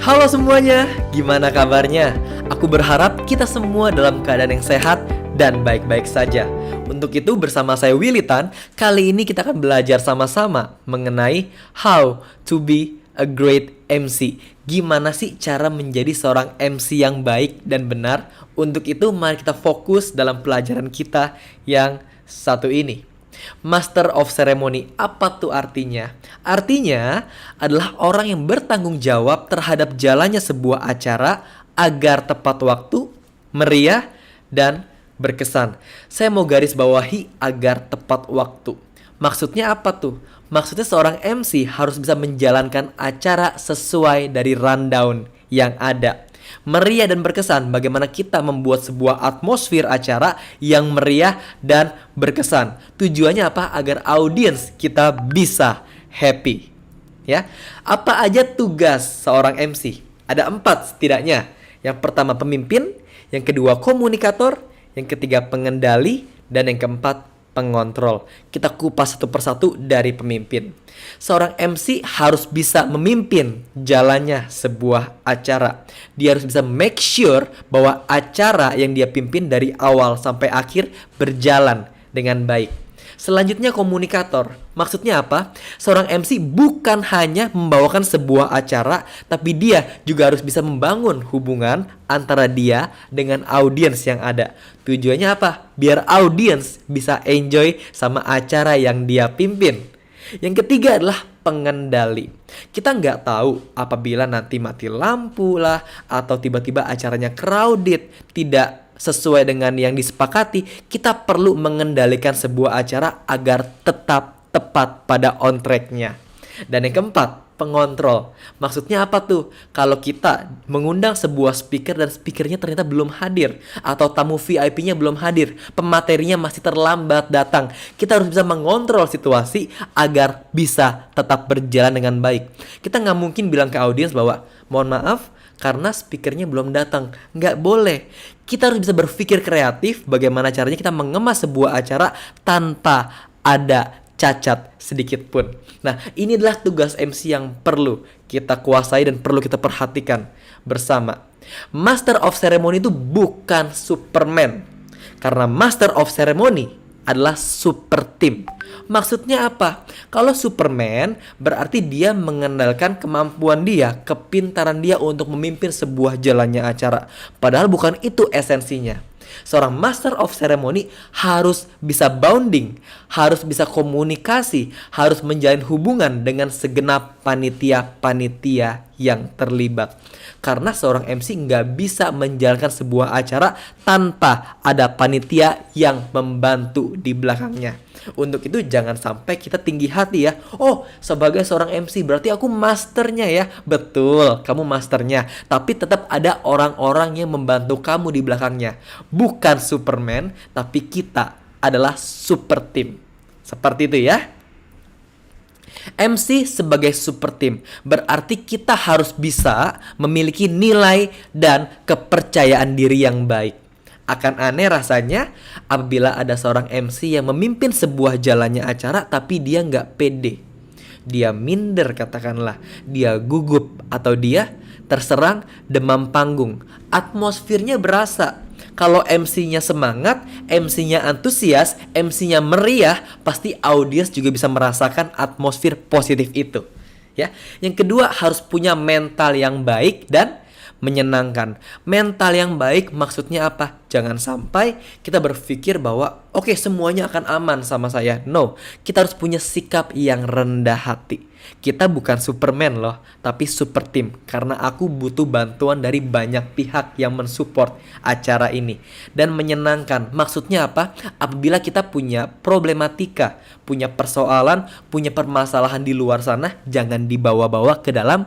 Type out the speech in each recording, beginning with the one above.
Halo semuanya, gimana kabarnya? Aku berharap kita semua dalam keadaan yang sehat dan baik-baik saja. Untuk itu bersama saya Willy Tan, kali ini kita akan belajar sama-sama mengenai how to be a great MC. Gimana sih cara menjadi seorang MC yang baik dan benar? Untuk itu mari kita fokus dalam pelajaran kita yang satu ini. Master of Ceremony, apa tuh artinya? Artinya adalah orang yang bertanggung jawab terhadap jalannya sebuah acara agar tepat waktu, meriah, dan berkesan. Saya mau garis bawahi agar tepat waktu. Maksudnya apa tuh? Maksudnya seorang MC harus bisa menjalankan acara sesuai dari rundown yang ada. Meriah dan berkesan, bagaimana kita membuat sebuah atmosfer acara yang meriah dan berkesan. Tujuannya apa? Agar audiens kita bisa happy. Ya, apa aja tugas seorang MC? Ada 4 setidaknya. Yang pertama pemimpin, yang kedua komunikator, yang ketiga pengendali, dan yang keempat pengontrol. Kita kupas satu persatu dari pemimpin. Seorang MC harus bisa memimpin jalannya sebuah acara. Dia harus bisa make sure bahwa acara yang dia pimpin dari awal sampai akhir berjalan dengan baik. Selanjutnya komunikator. Maksudnya apa? Seorang MC bukan hanya membawakan sebuah acara, tapi dia juga harus bisa membangun hubungan antara dia dengan audiens yang ada. Tujuannya apa? Biar audiens bisa enjoy sama acara yang dia pimpin. Yang ketiga adalah pengendali. Kita nggak tahu apabila nanti mati lampu lah, atau tiba-tiba acaranya crowded, tidak sesuai dengan yang disepakati. Kita perlu mengendalikan sebuah acara agar tetap tepat pada on track-nya. Dan yang keempat, pengontrol. Maksudnya apa tuh? Kalau kita mengundang sebuah speaker dan speakernya ternyata belum hadir, atau tamu VIP-nya belum hadir, pematerinya masih terlambat datang, kita harus bisa mengontrol situasi agar bisa tetap berjalan dengan baik. Kita nggak mungkin bilang ke audiens bahwa mohon maaf karena speakernya belum datang. Nggak boleh. Kita harus bisa berpikir kreatif bagaimana caranya kita mengemas sebuah acara tanpa ada cacat sedikit pun. Nah, ini adalah tugas MC yang perlu kita kuasai dan perlu kita perhatikan bersama. Master of Ceremony itu bukan Superman. Karena Master of Ceremony adalah super team. Maksudnya apa? Kalau Superman berarti dia mengandalkan kemampuan dia, kepintaran dia untuk memimpin sebuah jalannya acara. Padahal bukan itu esensinya. Seorang Master of Ceremony harus bisa bonding, harus bisa komunikasi, harus menjalin hubungan dengan segenap panitia-panitia yang terlibat. Karena seorang MC nggak bisa menjalankan sebuah acara tanpa ada panitia yang membantu di belakangnya. Untuk itu jangan sampai kita tinggi hati ya. Oh, sebagai seorang MC berarti aku masternya ya. Betul, kamu masternya. Tapi tetap ada orang-orang yang membantu kamu di belakangnya. Bukan Superman, tapi kita adalah super team. Seperti itu ya. MC sebagai super team berarti kita harus bisa memiliki nilai dan kepercayaan diri yang baik. Akan aneh rasanya apabila ada seorang MC yang memimpin sebuah jalannya acara tapi dia nggak pede. Dia minder katakanlah, dia gugup atau dia terserang demam panggung. Atmosfernya berasa. Kalau MC-nya semangat, MC-nya antusias, MC-nya meriah, pasti audiens juga bisa merasakan atmosfer positif itu. Ya, yang kedua harus punya mental yang baik dan menyenangkan. Mental yang baik maksudnya apa? Jangan sampai kita berpikir bahwa oke, semuanya akan aman sama saya. No, kita harus punya sikap yang rendah hati. Kita bukan Superman loh, tapi super team. Karena aku butuh bantuan dari banyak pihak yang mensupport acara ini. Dan menyenangkan, maksudnya apa? Apabila kita punya problematika, punya persoalan, punya permasalahan di luar sana, jangan dibawa-bawa ke dalam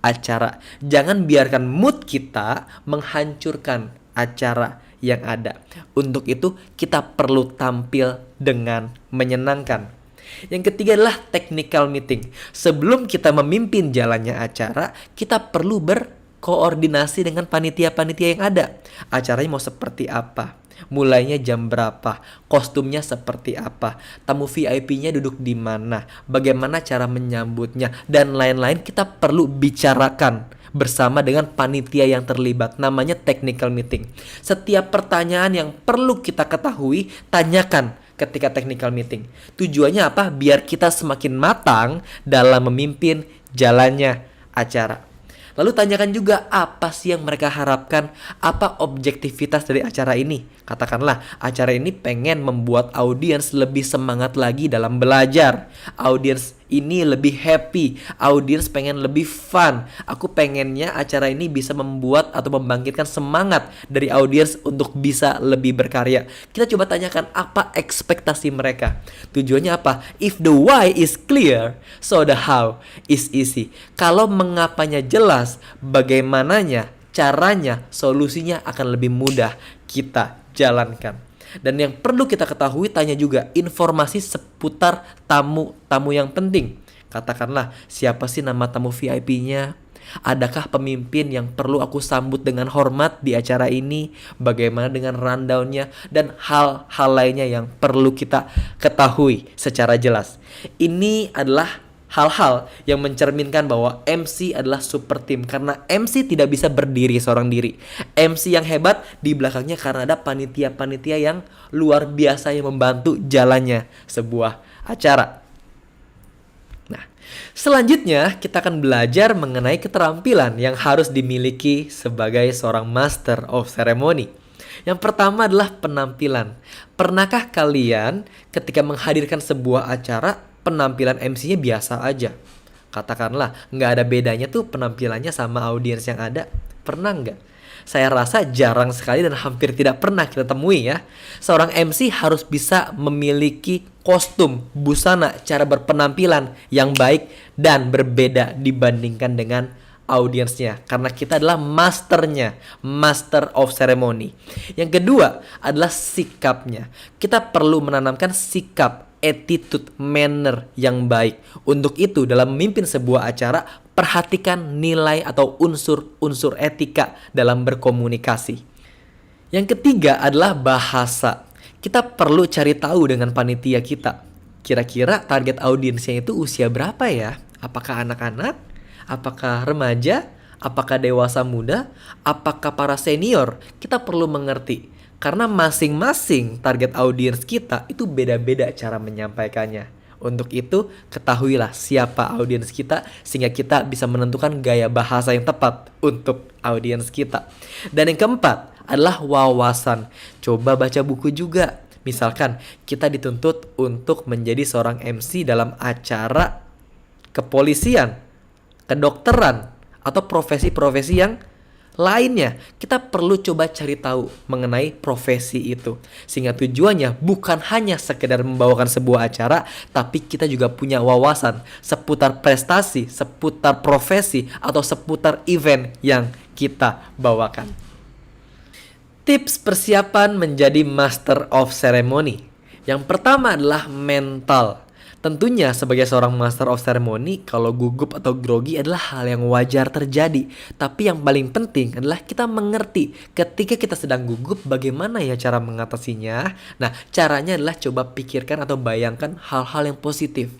acara. Jangan biarkan mood kita menghancurkan acara yang ada. Untuk itu kita perlu tampil dengan menyenangkan. Yang ketiga adalah technical meeting. Sebelum kita memimpin jalannya acara, kita perlu berkoordinasi dengan panitia-panitia yang ada. Acaranya mau seperti apa? Mulainya jam berapa? Kostumnya seperti apa? Tamu VIP-nya duduk di mana? Bagaimana cara menyambutnya? Dan lain-lain kita perlu bicarakan bersama dengan panitia yang terlibat. Namanya technical meeting. Setiap pertanyaan yang perlu kita ketahui, tanyakan ketika technical meeting. Tujuannya apa? Biar kita semakin matang dalam memimpin jalannya acara. Lalu tanyakan juga apa sih yang mereka harapkan, apa objektivitas dari acara ini. Katakanlah acara ini pengen membuat audiens lebih semangat lagi dalam belajar. Audiens ini lebih happy, audiens pengen lebih fun. Aku pengennya acara ini bisa membuat atau membangkitkan semangat dari audiens untuk bisa lebih berkarya. Kita coba tanyakan apa ekspektasi mereka. Tujuannya apa? If the why is clear, so the how is easy. Kalau mengapanya jelas, bagaimananya, caranya, solusinya akan lebih mudah kita jalankan. Dan yang perlu kita ketahui, tanya juga informasi seputar tamu-tamu yang penting. Katakanlah, siapa sih nama tamu VIP-nya? Adakah pemimpin yang perlu aku sambut dengan hormat di acara ini? Bagaimana dengan rundown-nya? Dan hal-hal lainnya yang perlu kita ketahui secara jelas. Ini adalah hal-hal yang mencerminkan bahwa MC adalah super team. Karena MC tidak bisa berdiri seorang diri. MC yang hebat di belakangnya karena ada panitia-panitia yang luar biasa yang membantu jalannya sebuah acara. Nah, selanjutnya kita akan belajar mengenai keterampilan yang harus dimiliki sebagai seorang Master of Ceremony. Yang pertama adalah penampilan. Pernahkah kalian ketika menghadirkan sebuah acara, penampilan MC-nya biasa aja? Katakanlah, nggak ada bedanya tuh penampilannya sama audiens yang ada. Pernah nggak? Saya rasa jarang sekali dan hampir tidak pernah kita temui ya. Seorang MC harus bisa memiliki kostum, busana, cara berpenampilan yang baik dan berbeda dibandingkan dengan audiensnya. Karena kita adalah masternya, Master of Ceremony. Yang kedua adalah sikapnya. Kita perlu menanamkan sikap, attitude, manner yang baik. Untuk itu dalam memimpin sebuah acara, perhatikan nilai atau unsur-unsur etika dalam berkomunikasi. Yang ketiga adalah bahasa. Kita perlu cari tahu dengan panitia kita. Kira-kira target audiensnya itu usia berapa ya? Apakah anak-anak? Apakah remaja? Apakah dewasa muda? Apakah para senior? Kita perlu mengerti. Karena masing-masing target audiens kita itu beda-beda cara menyampaikannya. Untuk itu, ketahuilah siapa audiens kita sehingga kita bisa menentukan gaya bahasa yang tepat untuk audiens kita. Dan yang keempat adalah wawasan. Coba baca buku juga. Misalkan kita dituntut untuk menjadi seorang MC dalam acara kepolisian, kedokteran, atau profesi-profesi yang lainnya. Kita perlu coba cari tahu mengenai profesi itu. Sehingga tujuannya bukan hanya sekedar membawakan sebuah acara, tapi kita juga punya wawasan seputar prestasi, seputar profesi, atau seputar event yang kita bawakan. Tips persiapan menjadi Master of Ceremony. Yang pertama adalah mental. Tentunya sebagai seorang Master of Ceremony, kalau gugup atau grogi adalah hal yang wajar terjadi. Tapi yang paling penting adalah kita mengerti ketika kita sedang gugup bagaimana ya cara mengatasinya. Nah, caranya adalah coba pikirkan atau bayangkan hal-hal yang positif.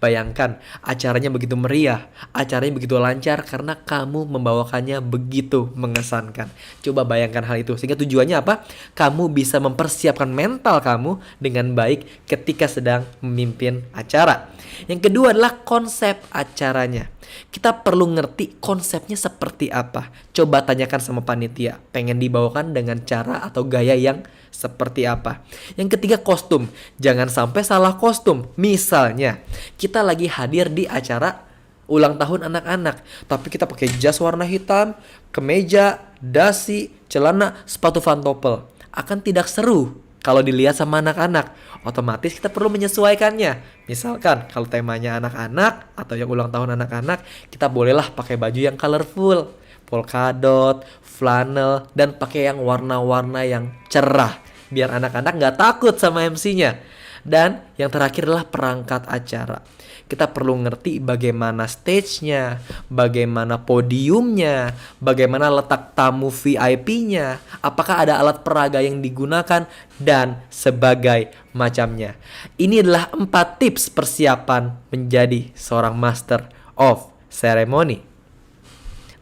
Bayangkan acaranya begitu meriah, acaranya begitu lancar karena kamu membawakannya begitu mengesankan. Coba bayangkan hal itu sehingga tujuannya apa? Kamu bisa mempersiapkan mental kamu dengan baik ketika sedang memimpin acara. Yang kedua adalah konsep acaranya. Kita perlu ngerti konsepnya seperti apa. Coba tanyakan sama panitia, pengen dibawakan dengan cara atau gaya yang seperti apa. Yang ketiga, kostum. Jangan sampai salah kostum. Misalnya, kita lagi hadir di acara ulang tahun anak-anak, tapi kita pakai jas warna hitam, kemeja, dasi, celana, sepatu pantopel. Akan tidak seru kalau dilihat sama anak-anak. Otomatis kita perlu menyesuaikannya. Misalkan kalau temanya anak-anak atau yang ulang tahun anak-anak, kita bolehlah pakai baju yang colorful, polkadot, flanel, dan pakai yang warna-warna yang cerah biar anak-anak nggak takut sama MC-nya. Dan yang terakhir adalah perangkat acara. Kita perlu ngerti bagaimana stage-nya, bagaimana podiumnya, bagaimana letak tamu VIP-nya, apakah ada alat peraga yang digunakan, dan sebagai macamnya. Ini adalah 4 tips persiapan menjadi seorang Master of Ceremony.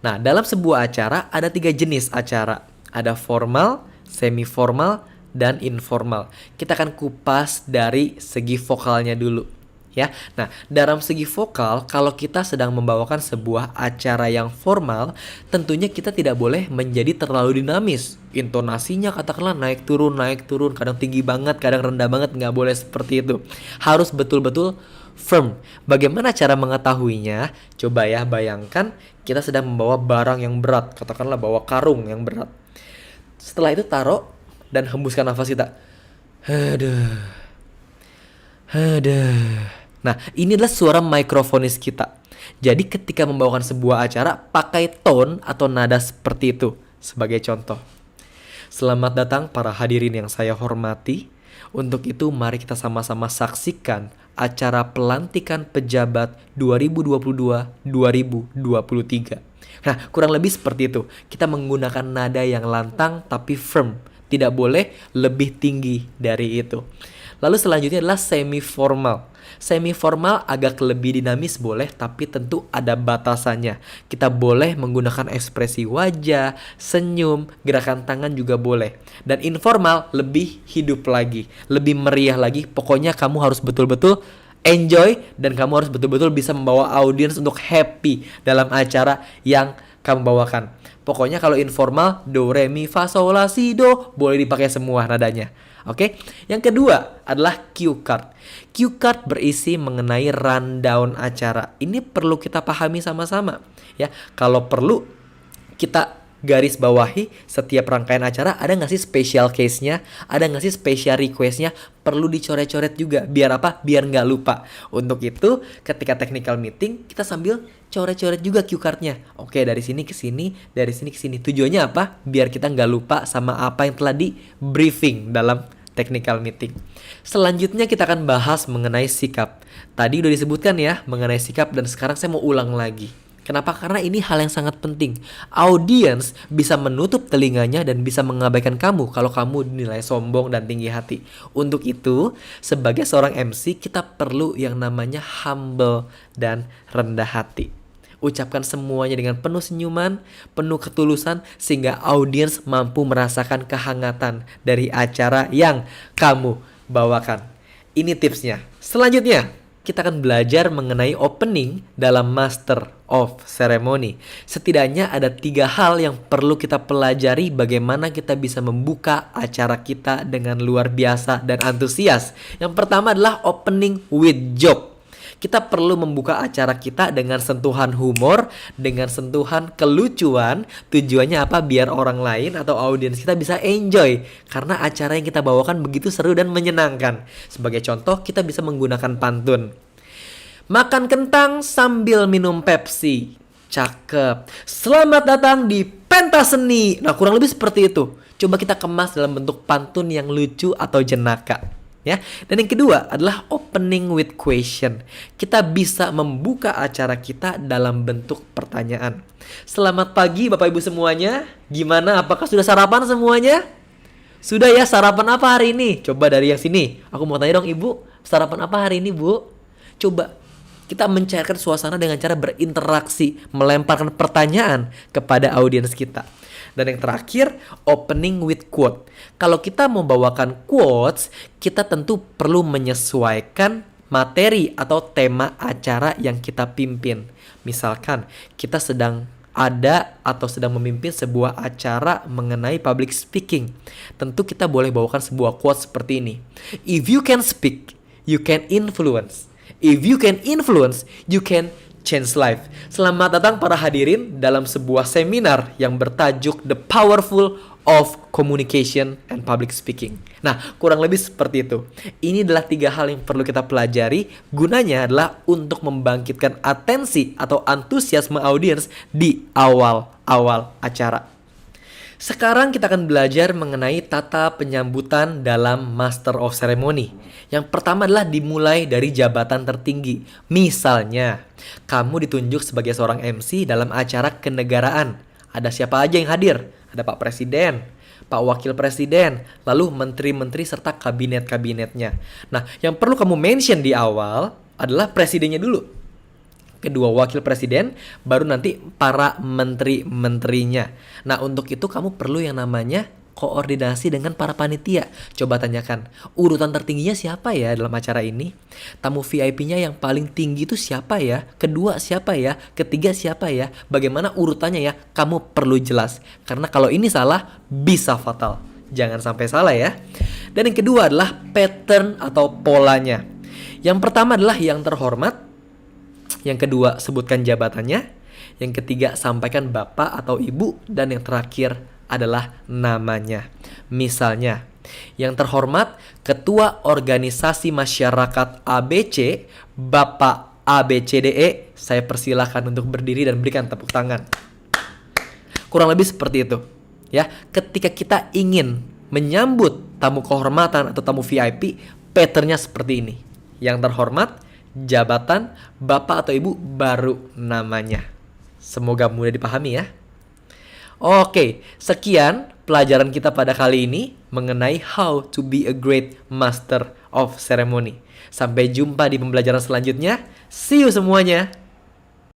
Nah, dalam sebuah acara ada 3 jenis acara. Ada formal, semi formal, dan informal. Kita akan kupas dari segi vokalnya dulu. Ya, nah dalam segi vokal, kalau kita sedang membawakan sebuah acara yang formal, tentunya kita tidak boleh menjadi terlalu dinamis. Intonasinya katakanlah naik turun, kadang tinggi banget, kadang rendah banget, nggak boleh seperti itu. Harus betul-betul firm. Bagaimana cara mengetahuinya? Coba ya bayangkan kita sedang membawa barang yang berat, katakanlah bawa karung yang berat. Setelah itu taruh dan hembuskan nafas kita. Aduh. Nah, ini adalah suara mikrofonis kita. Jadi ketika membawakan sebuah acara, pakai tone atau nada seperti itu. Sebagai contoh. Selamat datang para hadirin yang saya hormati. Untuk itu mari kita sama-sama saksikan acara pelantikan pejabat 2022-2023. Nah, kurang lebih seperti itu. Kita menggunakan nada yang lantang tapi firm. Tidak boleh lebih tinggi dari itu. Lalu selanjutnya adalah semi formal. Semi formal agak lebih dinamis boleh, tapi tentu ada batasannya. Kita boleh menggunakan ekspresi wajah, senyum, gerakan tangan juga boleh. Dan informal lebih hidup lagi, lebih meriah lagi. Pokoknya kamu harus betul-betul enjoy dan kamu harus betul-betul bisa membawa audiens untuk happy dalam acara yang kamu bawakan. Pokoknya kalau informal, do, re, mi, fa, sol, la, si, do, boleh dipakai semua nadanya. Oke, yang kedua adalah cue card. Cue card berisi mengenai rundown acara. Ini perlu kita pahami sama-sama. Ya, kalau perlu kita garis bawahi setiap rangkaian acara. Ada nggak sih special case-nya? Ada nggak sih special request-nya? Perlu dicoret-coret juga. Biar apa? Biar nggak lupa. Untuk itu, ketika technical meeting, kita sambil coret-coret juga cue card-nya. Oke, dari sini ke sini, dari sini ke sini. Tujuannya apa? Biar kita nggak lupa sama apa yang telah di briefing dalam technical meeting. Selanjutnya kita akan bahas mengenai sikap. Tadi udah disebutkan ya mengenai sikap dan sekarang saya mau ulang lagi. Kenapa? Karena ini hal yang sangat penting. Audiens bisa menutup telinganya dan bisa mengabaikan kamu kalau kamu dinilai sombong dan tinggi hati. Untuk itu, sebagai seorang MC kita perlu yang namanya humble dan rendah hati. Ucapkan semuanya dengan penuh senyuman, penuh ketulusan, sehingga audiens mampu merasakan kehangatan dari acara yang kamu bawakan. Ini tipsnya. Selanjutnya, kita akan belajar mengenai opening dalam Master of Ceremony. Setidaknya ada 3 hal yang perlu kita pelajari bagaimana kita bisa membuka acara kita dengan luar biasa dan antusias. Yang pertama adalah opening with joke. Kita perlu membuka acara kita dengan sentuhan humor, dengan sentuhan kelucuan. Tujuannya apa? Biar orang lain atau audiens kita bisa enjoy. Karena acara yang kita bawakan begitu seru dan menyenangkan. Sebagai contoh, kita bisa menggunakan pantun. Makan kentang sambil minum Pepsi. Cakep. Selamat datang di pentas seni. Nah, kurang lebih seperti itu. Coba kita kemas dalam bentuk pantun yang lucu atau jenaka. Ya. Dan yang kedua adalah opening with question. Kita bisa membuka acara kita dalam bentuk pertanyaan. Selamat pagi Bapak Ibu semuanya. Gimana? Apakah sudah sarapan semuanya? Sudah ya, sarapan apa hari ini? Coba dari yang sini. Aku mau tanya dong Ibu, sarapan apa hari ini Bu? Coba kita mencairkan suasana dengan cara berinteraksi, melemparkan pertanyaan kepada audiens kita. Dan yang terakhir, opening with quote. Kalau kita membawakan quotes, kita tentu perlu menyesuaikan materi atau tema acara yang kita pimpin. Misalkan kita sedang ada atau sedang memimpin sebuah acara mengenai public speaking. Tentu kita boleh bawakan sebuah quote seperti ini. If you can speak, you can influence. If you can influence, you can change life. Selamat datang para hadirin dalam sebuah seminar yang bertajuk The Powerful of Communication and Public Speaking. Nah, kurang lebih seperti itu. Ini adalah 3 hal yang perlu kita pelajari. Gunanya adalah untuk membangkitkan atensi atau antusiasme audiens di awal-awal acara. Sekarang kita akan belajar mengenai tata penyambutan dalam Master of Ceremony. Yang pertama adalah dimulai dari jabatan tertinggi. Misalnya, kamu ditunjuk sebagai seorang MC dalam acara kenegaraan. Ada siapa aja yang hadir? Ada Pak Presiden, Pak Wakil Presiden, lalu menteri-menteri serta kabinet-kabinetnya. Nah, yang perlu kamu mention di awal adalah presidennya dulu. kedua wakil presiden, baru nanti para menteri-menterinya. Nah, untuk itu kamu perlu yang namanya koordinasi dengan para panitia. Coba tanyakan, urutan tertingginya siapa ya dalam acara ini? Tamu VIP-nya yang paling tinggi itu siapa ya? Kedua siapa ya? Ketiga siapa ya? Bagaimana urutannya ya? Kamu perlu jelas. Karena kalau ini salah, bisa fatal. Jangan sampai salah ya. Dan yang kedua adalah pattern atau polanya. Yang pertama adalah yang terhormat. Yang kedua, sebutkan jabatannya. Yang ketiga, sampaikan bapak atau ibu. Dan yang terakhir adalah namanya. Misalnya, yang terhormat Ketua Organisasi Masyarakat ABC, Bapak ABCDE, saya persilahkan untuk berdiri dan berikan tepuk tangan. Kurang lebih seperti itu. Ya, ketika kita ingin menyambut tamu kehormatan atau tamu VIP, patternnya seperti ini. Yang terhormat, jabatan, bapak atau ibu, baru namanya. Semoga mudah dipahami ya. Oke, sekian pelajaran kita pada kali ini mengenai how to be a great master of ceremony. Sampai jumpa di pembelajaran selanjutnya. See you semuanya.